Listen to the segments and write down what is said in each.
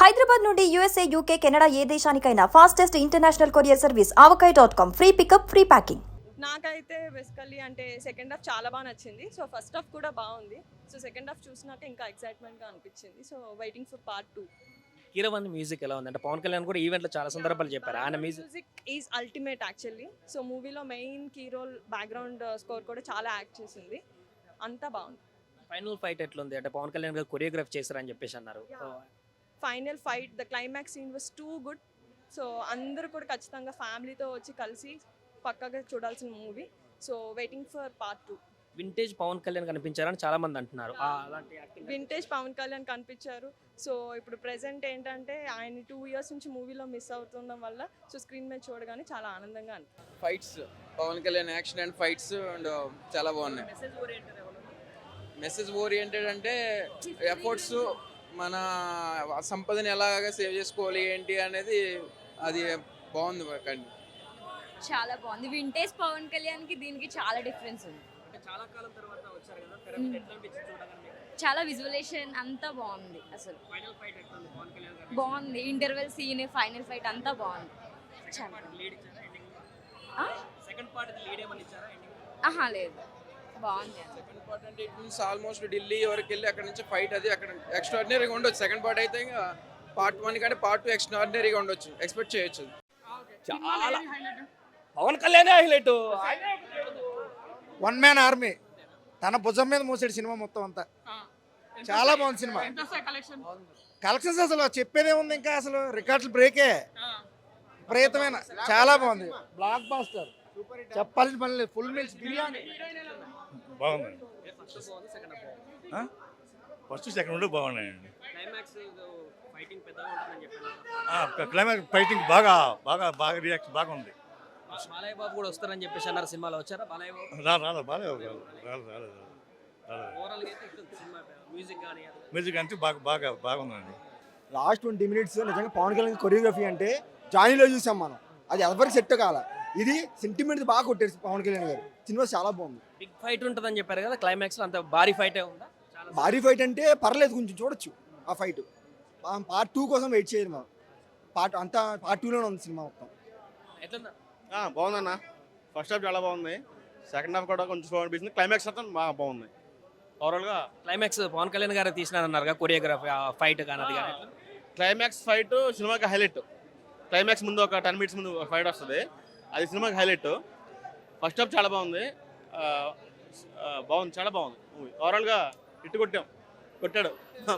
హైదరాబాద్ నుండి USA, UK, Canada ఏ దేశానికైనా fastest international courier service avocai.com. Free pickup, free packing. నాకైతే బేసికల్లీ అంటే సెకండ్ హాఫ్ చాలా బాగా నచ్చింది. సో ఫస్ట్ హాఫ్ కూడా బాగుంది. సో సెకండ్ హాఫ్ చూసినాక ఇంకా ఎక్సైట్మెంట్గా అనిపించింది. So waiting for part 2. Keeravani music ఎలా ఉంది అంటే పవన్ కళ్యాణ్ కూడా ఈవెంట్లో చాలా సందర్భాలు చెప్పారు ఆయన music is ultimate actually. So మూవీలో main key role background score కూడా చాలా యాక్ట్ చేసింది. అంతా బాగుంది. ఫైనల్ ఫైట్ ఎట్లుంది అంటే పవన్ కళ్యాణ్ గారు కొరియోగ్రాఫ్ చేశారని చెప్పేసి అన్నారు. Final fight the climax scene was too good. So అందరూ కూడా ఖచ్చితంగా ఫ్యామిలీతో వచ్చి కలిసి పక్కగా చూడాల్సిన movie. So waiting for part 2. Vintage Pawan Kalyan కనిపించారని చాలా మంది అంటున్నారు. అలాంటి యాక్టింగ్ వింటేజ్ పవన్ కళ్యాణ్ కనిపించారు. సో ఇప్పుడు ప్రెసెంట్ ఏంటంటే ఆయన 2 years నుంచి మూవీలో మిస్ అవుతుండడం వల్ల సో స్క్రీన్ మీద చూడగానే చాలా ఆనందంగా అనిపించింది. Fights Pawan Kalyan action and fights and చాలా బాగున్నాయి. మెసేజ్ ఓరియంటెడ్ అంటే ఎఫర్ట్స్ మన సంపదని ఎలాగ సేవ్ చేసుకోవాలి ఏంటి అనేది అది బాగుంది. కానీ చాలా బాగుంది. వింటేజ్ పవన్ కళ్యాణ్కి దీనికి చాలా డిఫరెన్స్ ఉంది. చాలా కాలం తర్వాత వచ్చారు కదా తెర మీద ఎట్లా అనిపించింది చూడగానే? చాలా విజువలేషన్ అంతా బాగుంది. అసలు ఫైనల్ ఫైట్ ఎట్లా ఉంది పవన్ కళ్యాణ్ గారు? బాగుంది. ఇంటర్వెల్ సీన్, ఫైనల్ ఫైట్ అంతా బాగుంది. చాలా లీడ్ ఇచ్చారా ఎండింగ్? ఆ? సెకండ్ పార్ట్ లీడ్ ఏమని ఇచ్చారా ఎండింగ్? ఆహా లేదు, బాగుంది. సెకండ్ పార్ట్ అంటే ఇట్ మీన్స్ ఆల్మోస్ట్ ఢిల్లీ వరకు వెళ్ళి అక్కడ నుంచి ఫైట్ అది అక్కడ ఎక్స్ట్రాడినరీగా ఉండొచ్చు. సెకండ్ పార్ట్ అయితే ఇంకా పార్ట్ 1 కంటే పార్ట్ 2 ఎక్స్ట్రాడినరీగా ఉండొచ్చు, ఎక్స్పెక్ట్ చేయొచ్చు. చాలా Pawan Kalyan highlight. One man army తన భుజం మీద మోసాడు సినిమా మొత్తం అంతా. చాలా బాగుంది సినిమా. కలెక్షన్స్ అసలు చెప్పేదే ఉంది, ఇంకా అసలు రికార్డులు బ్రేకే. విపరీతమైన చాలా బాగుంది. బ్లాక్ బాస్టర్ చెప్పాల్సిన పని లేదు. ఫుల్ మీల్స్ బిర్యానీ బాగుందండి. ఫస్ట్ సెకండ్ బాగున్నాయండి. క్లైమాక్స్ ఫైటింగ్ పెద్దగా ఉంటుందని చెప్పారు. క్లైమాక్స్ ఫైటింగ్ బాగా బాగా బాగా రియాక్షన్ బాగా ఉంది. బాలయ్య బాబు కూడా వస్తారని చెప్పేసి అన్నారు. సినిమాలో వచ్చారా బాలయ్య బాబు? రాలేదు బాగా ఓవరాల్ గా అయితే ఇట్లా సినిమా మ్యూజిక్ కానీ మ్యూజిక్ అంటే బాగా బాగా బాగుందండి. లాస్ట్ 20 minutes నిజంగా పవన్ కళ్యాణ్ కొరియోగ్రఫీ అంటే జానీలో చూసాం మనం. అది ఎవరికి సెట్ కాల. ఇది సెంటిమెంట్స్ బాగా కొట్టారు పవన్ కళ్యాణ్ గారు. సినిమా చాలా బాగుంది. బిగ్ ఫైట్ ఉంటుందని చెప్పారు కదా, క్లైమాక్స్ లో అంత భారీ ఫైటే ఉందా? భారీ ఫైట్ అంటే పర్లేదు, కొంచెం చూడొచ్చు ఆ ఫైట్. పార్ట్ 2 కోసం వెయిట్ చేయదు మనం. పార్ట్ 2లోనే ఉంది సినిమా మొత్తం. ఎట్లుందా? బాగుందన్న. ఫస్ట్ హాఫ్ చాలా బాగుంది. సెకండ్ హాఫ్ కూడా కొంచెం స్లో అనిపిస్తుంది. క్లైమాక్స్ అంతా బాగా బాగుంది. ఓవరాల్గా క్లైమాక్స్ పవన్ కళ్యాణ్ గారు తీసినారన్నారు కదా, కొరియోగ్రఫీ ఫైట్ కానీ అది కానీ. క్లైమాక్స్ ఫైట్ సినిమాకి హైలైట్. క్లైమాక్స్ ముందు ఒక 10 minutes ముందు ఫైట్ వస్తుంది, అది సినిమాకి హైలైట్. ఫస్ట్ హాఫ్ చాలా బాగుంది. బాగుంది, చాలా బాగుంది మూవీ. ఓవరాల్గా ఇట్టు కొట్టాడు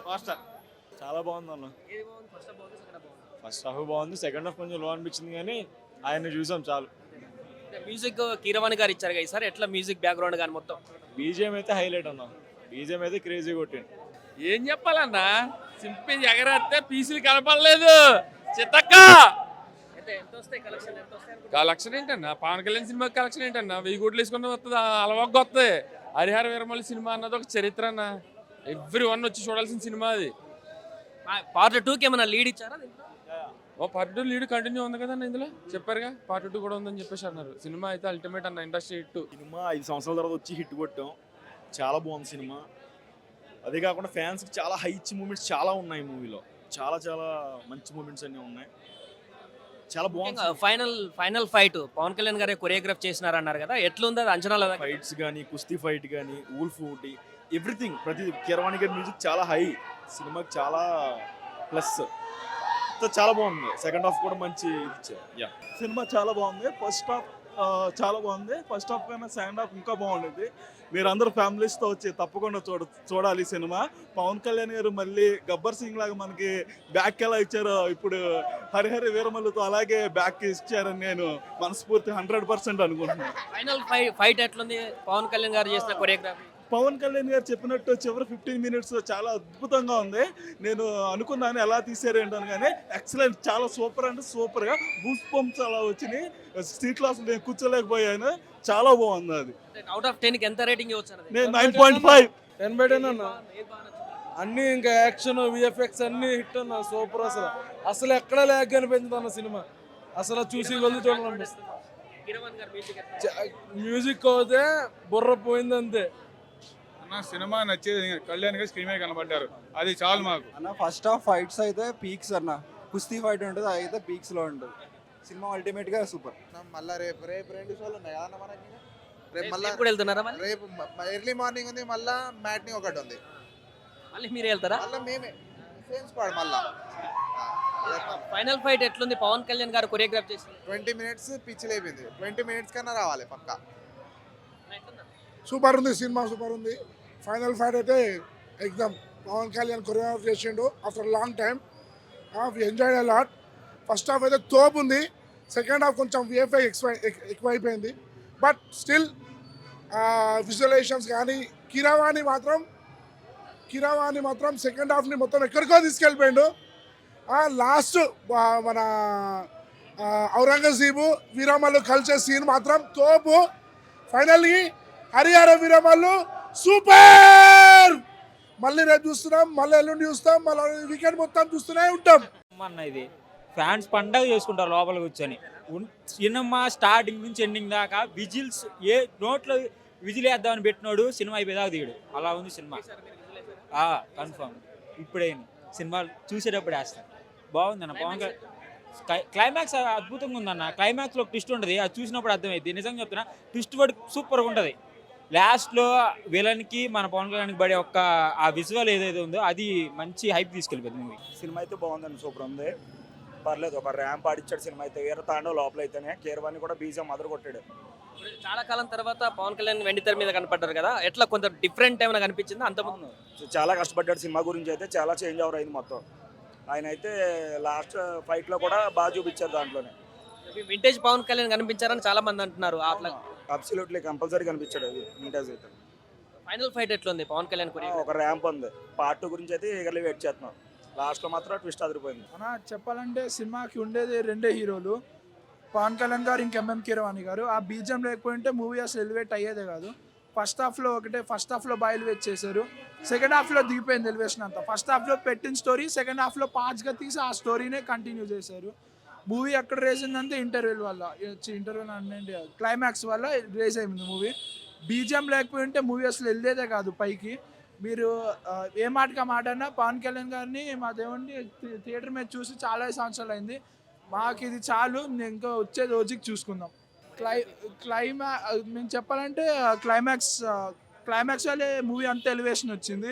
మాస్టర్. చాలా బాగుంది అన్న. ఏది బాగుంది? ఫస్ట్ హాఫ్ బాగుంది, సెకండ్ హాఫ్ బాగుంది? ఫస్ట్ హాఫ్ బాగుంది, సెకండ్ హాఫ్ కొంచెం లో అనిపించింది, కానీ ఆయన చూసాం చాలు. మ్యూజిక్ కీరవాణి గారు ఇచ్చారు కదా ఈసారి, ఎట్లా మ్యూజిక్ బ్యాక్గ్రౌండ్ కానీ మొత్తం? బీజిఎం అయితే హైలైట్ అన్న. బీజిఎం అయితే క్రేజీ కొట్టింది. ఏం చెప్పాలన్నా, సింపిల్ ఎగరేస్తే పీసులు కనపడలేదు. చిత్తక్క ఎంత వస్తాయి కలెక్షన్? ఎంత వస్తాయి? కలెక్షన్ ఏంటన్నా, పవన్ కళ్యాణ్ సినిమా కలెక్షన్ ఏంటన్నా, 1000 కోట్లు వేసుకుని వస్తుంది, అలవాగ్గా వస్తుంది. హరిహర వీరమల్లి సినిమా అన్నది ఒక చరిత్ర అన్న. ఎవ్రీవన్ వచ్చి చూడాల్సిన సినిమా అది. పార్ట్ 2కి ఏమైనా లీడ్ ఇచ్చారా? పార్ట్ 2 లీడ్ కంటిన్యూ ఉంది కదన్న, ఇందులో చెప్పారుగా పార్ట్ 2 కూడా ఉందని చెప్పేసి అన్నారు. సినిమా అయితే అల్టిమేట్ అన్న, ఇండస్ట్రీ హిట్. సినిమా 5 సంవత్సరాల తర్వాత వచ్చి హిట్ కొట్టాం. చాలా బాగుంది సినిమా. అదే కాకుండా ఫ్యాన్స్కి చాలా హై ఇచ్చి మూమెంట్స్ చాలా ఉన్నాయి మూవీలో. చాలా చాలా మంచి మూమెంట్స్ అన్నీ ఉన్నాయి. చాలా బాగుంది. ఫైనల్ ఫైట్ పవన్ కళ్యాణ్ గారే కొరియోగ్రాఫ్ చేసినారు అన్నారు కదా, ఎట్లుంది అది అంచనాలు? ఫైట్స్ కానీ, కుస్తీ ఫైట్ కానీ, ఊల్ఫ్ ఊటి, ఎవ్రీథింగ్ ప్రతి కీరవాణి గారి మ్యూజిక్ చాలా హై. సినిమాకి చాలా ప్లస్. చాలా బాగుంది. సెకండ్ హాఫ్ కూడా మంచి ఇచ్చారు. సినిమా చాలా బాగుంది. ఫస్ట్ హాఫ్ చాలా బాగుంది. ఫస్ట్ హాఫ్ కన్నా సెకండ్ హాఫ్ ఇంకా బాగుండేది. మీరందరూ ఫ్యామిలీస్తో వచ్చి తప్పకుండా చూడాలి సినిమా. పవన్ కళ్యాణ్ గారు మళ్ళీ గబ్బర్ సింగ్ లాగా మనకి బ్యాక్ ఎలా ఇచ్చారో ఇప్పుడు హరిహర వీరమల్లుతో అలాగే బ్యాక్ ఇచ్చారని నేను మనస్ఫూర్తి 100% అనుకుంటున్నాను. ఫైనల్ ఫైట్ ఎట్లుంది పవన్ కళ్యాణ్ గారు చేసిన కొరియోగ్రఫీ? పవన్ కళ్యాణ్ గారు చెప్పినట్టు చివరి 15 minutes చాలా అద్భుతంగా ఉంది. నేను అనుకున్నాను ఎలా తీసారు ఏంటని, కానీ ఎక్సలెంట్, చాలా సూపర్ అంటే సూపర్గా బూస్ పంప్స్ అలా వచ్చినాయి. సీట్లో అసలు నేను కూర్చోలేకపోయాను. చాలా బాగుంది అది. అవుట్ ఆఫ్ 10కి ఎంత రేటింగ్ ఇవ్వచ్చు? నేను 9.5. 10/10 అన్న. అన్ని ఇంకా యాక్షన్, విఎఫ్ఎక్స్ అన్ని హిట్ అన్న. సూపర్. అసలు ఎక్కడ లేక అనిపించింది అన్న సినిమా. అసలు చూసి కొద్ది చూడాలనిపిస్తుంది. మ్యూజిక్ అయితే బుర్ర పోయింది అంతే. అన్న సినిమా నచ్చేది కళ్యాణ్ గారు స్క్రీన్ మీద కనబడ్డారు, అది చాలు మాకు. అన్న ఫస్ట్ హాఫ్ ఫైట్స్ అయితే పీక్స్ అన్న, కుస్తీ ఫైట్ ఉంటుంది అది అయితే పీక్స్లో ఉంటుంది. సినిమా అల్టిమేట్గా సూపర్. మళ్ళీ రేపు రేపు 2 షోలు ఉన్నాయి కదా మనకి. రేపు మళ్ళీ రేపు కూడా వెళ్తున్నారా మళ్ళీ? రేపు ఎర్లీ మార్నింగ్ ఉంది, మళ్ళీ మ్యాట్ని ఒకటి ఉంది. మళ్ళీ మీరే వెళ్తారా? మళ్ళీ మేమే సేమ్ స్క్వాడ్ మళ్ళీ. ఫైనల్ ఫైట్ ఎట్లుంది? పవన్ కళ్యాణ్ గారు కొరియోగ్రాఫ్ చేసి 20 minutes పిచ్చి లేపింది. 20 minutes కన్నా రావాలి పక్కా. సూపర్ ఉంది సినిమా, సూపర్ ఉంది. ఫైనల్ ఫైట్ అయితే ఎగ్జామ్ పవన్ కళ్యాణ్ కొరియోగ్రాఫ్ చేసిండు after long time. We enjoyed a lot. First half అయితే తోపు ఉంది, సెకండ్ హాఫ్ కొంచెం విఎఫ్ఐ ఎక్కువైపోయింది. బట్ స్టిల్ విజువలైజేషన్స్ కానీ కిరావాణి మాత్రం సెకండ్ హాఫ్ని మొత్తం ఎక్కడికో తీసుకెళ్ళిపోయిండు. లాస్ట్ మన ఔరంగజీబు వీరమల్లు కలిసే సీన్ మాత్రం తోపు. Finally Harihara Veeramallu super. మళ్ళీ రేపు చూస్తున్నాం, మళ్ళీ ఎల్లుండి చూస్తాం, మళ్ళీ వీకెండ్ మొత్తం చూస్తూనే ఉంటాం. అన్న ఇది ఫ్యాన్స్ పండగ చేసుకుంటారు లోపల కూర్చొని. సినిమా స్టార్టింగ్ నుంచి ఎండింగ్ దాకా విజిల్స్, ఏ నోట్లో విజిల్ వేద్దామని పెట్టినోడు సినిమా అయిపోయేదాకా తీయడు. అలా ఉంది సినిమా. కన్ఫర్మ్ ఇప్పుడే సినిమా చూసేటప్పుడు వేస్తాను. బాగుందన్న పవన్ క్లైమాక్స్ అద్భుతంగా ఉందన్న. క్లైమాక్స్లో ట్విస్ట్ ఉంటుంది, అది చూసినప్పుడు అర్థమైంది. నిజంగా చెప్తున్నా, ట్విస్ట్ వర్డ్ సూపర్గా ఉంటుంది. లాస్ట్లో విలన్కి మన పవన్ కళ్యాణ్కి పడే ఒక్క ఆ విజువల్ ఏదైతే ఉందో అది మంచి హైప్ తీసుకెళ్ళిపోయింది మూవీ. సినిమా అయితే బాగుందండి, సూపర్ ఉంది, పర్లేదు. ఒక ర్యాంప్ ఆడిచ్చాడు సినిమా అయితే. వీర తాండవ లోపల అయితేనే కేరవాణి కూడా బీజం అదరు కొట్టాడు. చాలా కాలం తర్వాత పవన్ కళ్యాణ్ వెండితెర మీద కనపడ్డారు కదా, ఎట్లా కొంత డిఫరెంట్ ఏమైనా కనిపించింది? అంతకుముందు చాలా కష్టపడ్డాడు సినిమా గురించి అయితే, చాలా చేంజ్ ఓవర్ అయింది మొత్తం. ఆయన అయితే లాస్ట్ ఫైట్లో కూడా బాగా చూపించారు దాంట్లోనే. వింటేజ్ పవన్ కళ్యాణ్ కనిపించారని చాలా మంది అంటున్నారు. అట్లా అబ్సల్యూట్లీ కంపల్సరీ కనిపించాడు అది వింటేజ్ అయితే. ఫైనల్ ఫైట్ ఎట్లుంది పవన్ కళ్యాణ్ ఒక ర్యాంప్ ఉంది. పార్ట్ 2 గురించి అయితే ఈగర్లీ వెయిట్ చేస్తున్నాం. లాస్ట్లో మాత్రం ట్విస్ట్ అదిరిపోయింది. అన్న చెప్పాలంటే సినిమాకి ఉండేది 2 హీరోలు, పవన్ కళ్యాణ్ గారు ఇంకా ఎంఎం కీరవాణి గారు. ఆ బీజం లేకపోయింటే మూవీ అసలు ఎలివేట్ అయ్యేదే కాదు. ఫస్ట్ హాఫ్లో బాగా ఎలివేట్ చేశారు, సెకండ్ హాఫ్లో దిగిపోయింది ఎలివేషన్ అంతా. ఫస్ట్ హాఫ్లో పెట్టిన స్టోరీ సెకండ్ హాఫ్లో పార్ట్స్గా తీసి ఆ స్టోరీనే కంటిన్యూ చేశారు. మూవీ ఎక్కడ రేజ్ అయిందంటే ఇంటర్వెల్ అంటే క్లైమాక్స్ వల్ల రేజ్ అయింది మూవీ. బీజం లేకపోయింటే మూవీ అసలు వెళ్ళేదే కాదు పైకి. మీరు ఏ మాటకి ఆ మాట అన్నా పవన్ కళ్యాణ్ గారిని మా దేవుడిని థియేటర్ మీద చూసి చాలా సంవత్సరాలు అయింది. మాకు ఇది చాలు, ఇంకా వచ్చే రోజుకి చూసుకుందాం. మేము చెప్పాలంటే క్లైమాక్స్ వల్లే మూవీ అంత ఎలివేషన్ వచ్చింది.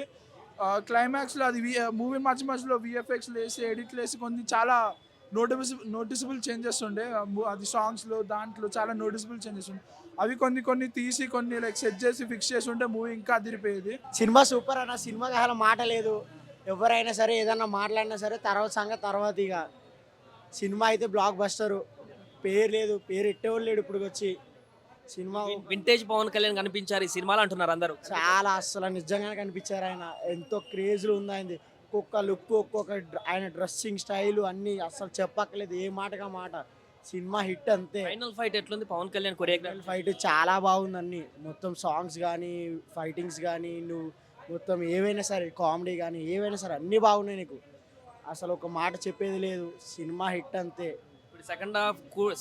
క్లైమాక్స్లో అది మూవీ మధ్యలో విఎఫ్ఎక్స్లు వేసి ఎడిట్లు వేసి కొన్ని చాలా నోటిసబుల్ చేంజెస్ ఉండే. అది సాంగ్స్లో దాంట్లో చాలా నోటిసబుల్ చేంజెస్ ఉండే. అవి కొన్ని తీసి కొన్ని లైక్ సెట్ చేసి ఫిక్స్ చేసి ఉంటే మూవీ ఇంకా అదిరిపోయేది. సినిమా సూపర్ అన్న. సినిమాకి అసలు మాట లేదు. ఎవరైనా సరే ఏదన్నా మాట్లాడినా సరే తర్వాత ఇక సినిమా అయితే బ్లాక్ బస్టరు. పేరు లేదు, పేరు ఎట్టేవాళ్ళు లేడు ఇప్పుడు వచ్చి. సినిమా వింటేజ్ పవన్ కళ్యాణ్ కనిపించారు ఈ సినిమాలో అంటున్నారు అందరూ. చాలా అసలు నిజంగానే కనిపించారు. ఆయన ఎంతో క్రేజ్లు ఉంది ఆయనది. ఒక్కొక్క లుక్, ఆయన డ్రెస్సింగ్ స్టైల్ అన్నీ అసలు చెప్పక్కలేదు, ఏ మాటగా మాట. సినిమా హిట్ అంతే. ఫైనల్ ఫైట్ ఎట్లుంది పవన్ కళ్యాణ్ కొరియోగ్రాఫ్? ఫైట్ చాలా బాగుంది అన్ని. మొత్తం సాంగ్స్ కానీ ఫైటింగ్స్ కానీ నువ్వు మొత్తం ఏవైనా సరే, కామెడీ కానీ ఏవైనా సరే అన్నీ బాగున్నాయి. నీకు అసలు ఒక మాట చెప్పేది లేదు. సినిమా హిట్ అంతే. ఇప్పుడు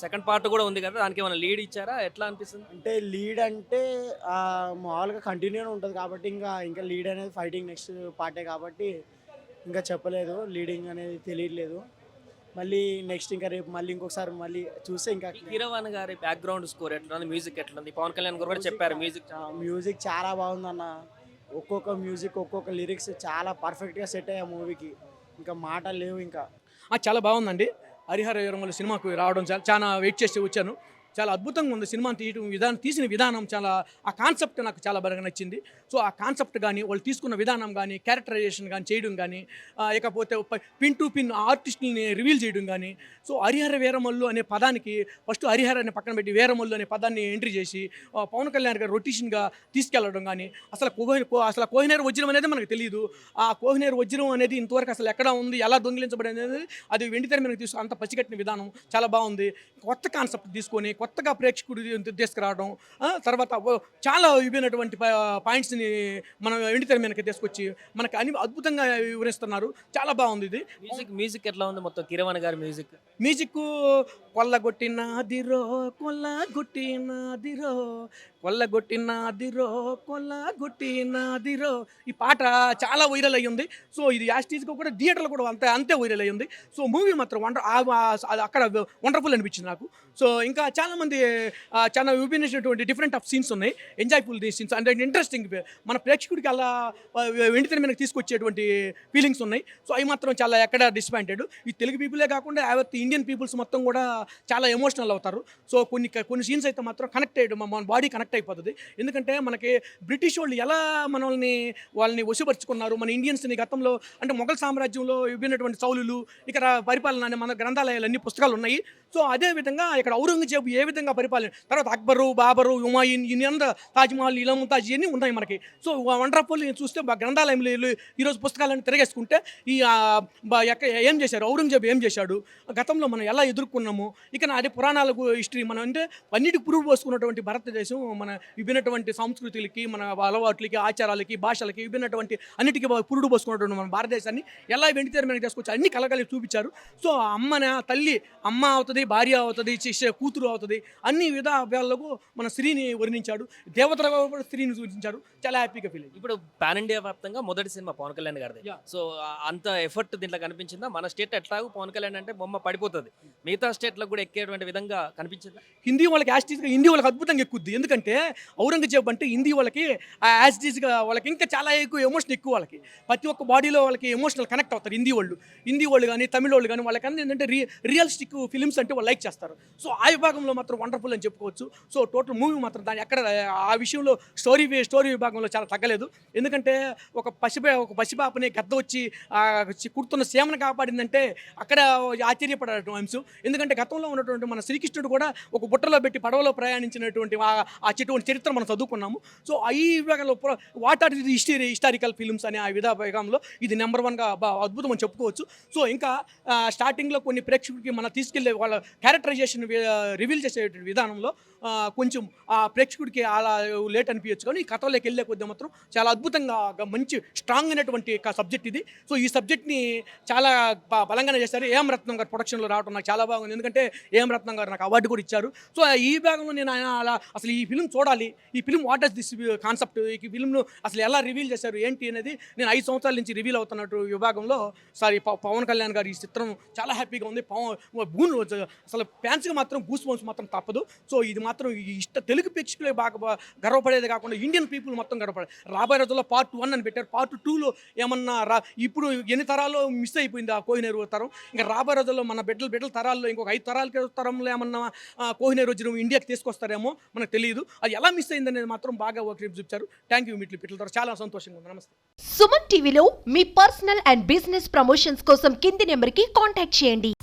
సెకండ్ పార్ట్ కూడా ఉంది కదా, దానికి ఏమైనా లీడ్ ఇచ్చారా? ఎట్లా అనిపిస్తుంది? అంటే లీడ్ అంటే మామూలుగా కంటిన్యూనే ఉంటుంది కాబట్టి ఇంకా లీడ్ అనేది ఫైటింగ్ నెక్స్ట్ పార్టే కాబట్టి ఇంకా చెప్పలేదు. లీడింగ్ అనేది తెలియట్లేదు. మళ్ళీ నెక్స్ట్ ఇంకా రేపు మళ్ళీ ఇంకొకసారి మళ్ళీ చూస్తే ఇంకా. కీరవాణి గారి బ్యాక్గ్రౌండ్ స్కోర్ ఎట్లుంది? మ్యూజిక్ ఎట్లుంది? పవన్ కళ్యాణ్ గారు కూడా చెప్పారు మ్యూజిక్ చాలా బాగుందన్న. ఒక్కొక్క మ్యూజిక్, ఒక్కొక్క లిరిక్స్ చాలా పర్ఫెక్ట్గా సెట్ అయ్యా మూవీకి. ఇంకా మాటలు లేవు ఇంకా. చాలా బాగుందండి. హరిహర వీరమల్లు సినిమాకు రావడం చాలా వెయిట్ చేసి వచ్చాను. చాలా అద్భుతంగా ఉంది సినిమా తీసిన విధానం. చాలా ఆ కాన్సెప్ట్ నాకు చాలా బాగా నచ్చింది. సో ఆ కాన్సెప్ట్ కానీ, వాళ్ళు తీసుకున్న విధానం కానీ, క్యారెక్టరైజేషన్ కానీ చేయడం కానీ, ఇకపోతే పిన్ టు పిన్ ఆర్టిస్ట్ని రివీల్ చేయడం కానీ. సో హరిహర వీరమల్లు అనే పదానికి ఫస్ట్ హరిహర అనే పక్కన పెట్టి వీరమల్లు అనే పదాన్ని ఎంట్రీ చేసి పవన్ కళ్యాణ్ గారు రొటేషన్గా తీసుకెళ్లడం కానీ. అసలు కోహినూర్ వజ్రం అనేది మనకు తెలియదు. ఆ కోహినూర్ వజ్రం అనేది ఇంతవరకు అసలు ఎక్కడ ఉంది, ఎలా దొంగిలించబడింది అనేది అది వెండితెర మీద తీసుకు అంత పసిగట్టిన విధానం చాలా బాగుంది. కొత్త కాన్సెప్ట్ తీసుకొని కొత్తగా ప్రేక్షకుడు తీసుకురావడం, తర్వాత చాలా విభిన్నటువంటి పాయింట్స్ని మనం వెండితెర మీదకి తీసుకొచ్చి మనకి అన్ని అద్భుతంగా వివరిస్తున్నారు. చాలా బాగుంది ఇది. మ్యూజిక్ ఎట్లా ఉంది మొత్తం కిరవాణి గారి మ్యూజిక్ కొల్లగొట్టినాదిరో కొల్లగొట్టినాదిరో ఈ పాట చాలా వైరల్ అయ్యింది. సో ఇది యాస్టీజ్గా కూడా థియేటర్లో కూడా అంతే వైరల్ అయ్యింది. సో మూవీ మాత్రం అక్కడ వండర్ఫుల్ అనిపించింది నాకు. సో ఇంకా చాలామంది చాలా విభిన్నటువంటి డిఫరెంట్ ఆఫ్ సీన్స్ ఉన్నాయి, ఎంజాయ్ఫుల్ సీన్స్ అంటే ఇంట్రెస్టింగ్ మన ప్రేక్షకుడికి అలా వెండితెర మీదకి తీసుకొచ్చేటువంటి ఫీలింగ్స్ ఉన్నాయి. సో అవి మాత్రం చాలా ఎక్కడ డిసప్పాయింటెడ్. ఈ తెలుగు పీపులే కాకుండా యావత్ ఇండియన్ పీపుల్స్ మొత్తం కూడా చాలా ఎమోషనల్ అవుతారు. సో కొన్ని సీన్స్ అయితే మాత్రం మన బాడీ కనెక్ట్ అయిపోతుంది. ఎందుకంటే మనకి బ్రిటిష్ వాళ్ళు ఎలా వాళ్ళని వశపరుచుకున్నారు, మన ఇండియన్స్ని గతంలో అంటే మొఘల్ సామ్రాజ్యంలో విభిన్నటువంటి చౌలులు ఇక్కడ పరిపాలన అనే మన గ్రంథాలయాలు అన్ని పుస్తకాలు ఉన్నాయి. సో అదేవిధంగా ఇక్కడ ఔరంగజేబు ఏ విధంగా పరిపాలన, తర్వాత అక్బరు, బాబరు, హుమాయూన్, ఇన్ని తాజ్మహల్, ఇలాముతాజ్ ఇవన్నీ ఉన్నాయి మనకి. సో వండర్ఫుల్ చూస్తే గ్రంథాలయంలో ఈరోజు పుస్తకాలను తిరగేసుకుంటే ఏం చేశారు, ఔరంగజేబు ఏం చేశాడు, గతంలో మనం ఎలా ఎదుర్కొన్నాము, ఇక అదే పురాణాలకు హిస్టరీ మనం అంటే అన్నిటికి పురుగు పోసుకున్నటువంటి భారతదేశం మన విభిన్నటువంటి సంస్కృతులకి, మన అలవాట్లకి, ఆచారాలకి, భాషలకి విభిన్నటువంటి అన్నిటికీ పురుడు పోసుకున్నటువంటి మన భారతదేశాన్ని ఎలా వెండితెర మీద తీసుకొచ్చి అన్ని కలగలిపి చూపించారు. సో తల్లి అమ్మ అవుతుంది, భార్య అవుతుంది, కూతురు అవుతుంది, అన్ని విధాలకు మన స్త్రీని వర్ణించాడు, దేవతలుగా కూడా స్త్రీని సూచించాడు. చాలా హ్యాపీగా ఫీల్ అయ్యింది. ఇప్పుడు పాన్ ఇండియా వ్యాప్తంగా మొదటి సినిమా పవన్ కళ్యాణ్ గారిది. సో అంత ఎఫర్ట్ దీంట్లో కనిపించిందా? మన స్టేట్ ఎట్లాగో పవన్ కళ్యాణ్ అంటే బొమ్మ పడిపోతుంది, మిగతా స్టేట్లకు కూడా ఎక్కేటువంటి విధంగా కనిపించిందా? హిందీ వాళ్ళకి యాస్టీజ్గా హిందీ వాళ్ళకి అద్భుతంగా ఎక్కుద్ది. ఎందుకంటే ఔరంగజేబు అంటే హిందీ వాళ్ళకి యాస్టీజ్గా వాళ్ళకి ఇంకా చాలా ఎక్కువ ఎమోషన్ ఎక్కువ, వాళ్ళకి ప్రతి ఒక్క బాడీలో వాళ్ళకి ఎమోషనల్ కనెక్ట్ అవుతారు. హిందీ వాళ్ళు కానీ తమిళ వాళ్ళు కానీ వాళ్ళకి ఏంటంటే రియలిస్టిక్ ఫిలిమ్స్ అంటే వాళ్ళు లైక్ చేస్తారు. సో ఆ విభాగంలో మాత్రం వండర్ఫుల్ అని చెప్పుకోవచ్చు. సో టోటల్ మూవీ మాత్రం దాని ఎక్కడ ఆ విషయంలో స్టోరీ విభాగంలో చాలా తగ్గలేదు. ఎందుకంటే ఒక పసిపాపని గద్ద వచ్చి కుడుతున్న సీమను కాపాడిందంటే అక్కడ ఆశ్చర్యపడటం అంశం. ఎందుకంటే గతంలో ఉన్నటువంటి మన శ్రీకృష్ణుడు కూడా ఒక బుట్టలో పెట్టి పడవలో ప్రయాణించినటువంటి ఆ చరిత్ర మనం చదువుకున్నాము. సో ఈ విభాగంలో what are the historical films అనే ఆ విభాగంలో ఇది నెంబర్ 1గా అద్భుతం అని చెప్పుకోవచ్చు. సో ఇంకా స్టార్టింగ్లో కొన్ని ప్రేక్షకుడికి మనం తీసుకెళ్లే వాళ్ళ క్యారెక్టరైజేషన్ రివీల్ చేసే విధానంలో కొంచెం ఆ ప్రేక్షకుడికి అలా లేట్ అనిపించచ్చు. కానీ ఈ కథలోకి వెళ్ళే కొద్దిగా మాత్రం చాలా అద్భుతంగా మంచి స్ట్రాంగ్ అయినటువంటి సబ్జెక్ట్ ఇది. సో ఈ సబ్జెక్ట్ని చాలా బలంగానే చేశారు. ఏఎం రత్నం గారు ప్రొడక్షన్లో రావడం నాకు చాలా బాగుంది. ఎందుకంటే ఏఎం రత్నం గారు నాకు అవార్డు కూడా ఇచ్చారు. సో ఈ భాగంలో నేను అలా అసలు ఈ ఫిల్మ్ చూడాలి, ఈ film what does this concept, ఈ ఫిల్మ్ను అసలు ఎలా రివీల్ చేశారు ఏంటి అనేది నేను 5 సంవత్సరాల నుంచి రివీల్ అవుతున్నట్టు విభాగంలో పవన్ కళ్యాణ్ గారు ఈ చిత్రం చాలా హ్యాపీగా ఉంది. అసలు ఫ్యాన్స్గా మాత్రం గూస్ బంప్స్ మాత్రం తప్పదు. సో ఇది మాత్రం తెలుగు ప్రేక్షకులే బాగా గర్వపడేది కాకుండా ఇండియన్ పీపుల్ మొత్తం గర్వపడేది. రాబోయే రోజుల్లో పార్ట్ 1 అని పెట్టారు. పార్ట్ 2లో ఏమన్నా ఇప్పుడు ఎన్ని తరాల్లో మిస్ అయిపోయింది ఆ కోహినూర్ తరం. ఇంకా రాబోయే రోజుల్లో మన బిడ్డల తరాల్లో ఇంకొక 5 తరంలో ఏమన్నా కోహినూర్ వజ్రం ఇండియాకి తీసుకొస్తారేమో మనకు తెలియదు. అది ఎలా మిస్ అయిందనేది మాత్రం బాగా చూపించారు. థ్యాంక్ యూ మిట్ల పిట్టల ద్వారా చాలా సంతోషంగా ఉంది. నమస్తే. సుమన్ టీవీలో మీ పర్సనల్ అండ్ బిజినెస్ ప్రమోషన్స్ కోసం కింది నెంబర్కి కాంటాక్ట్ చేయండి.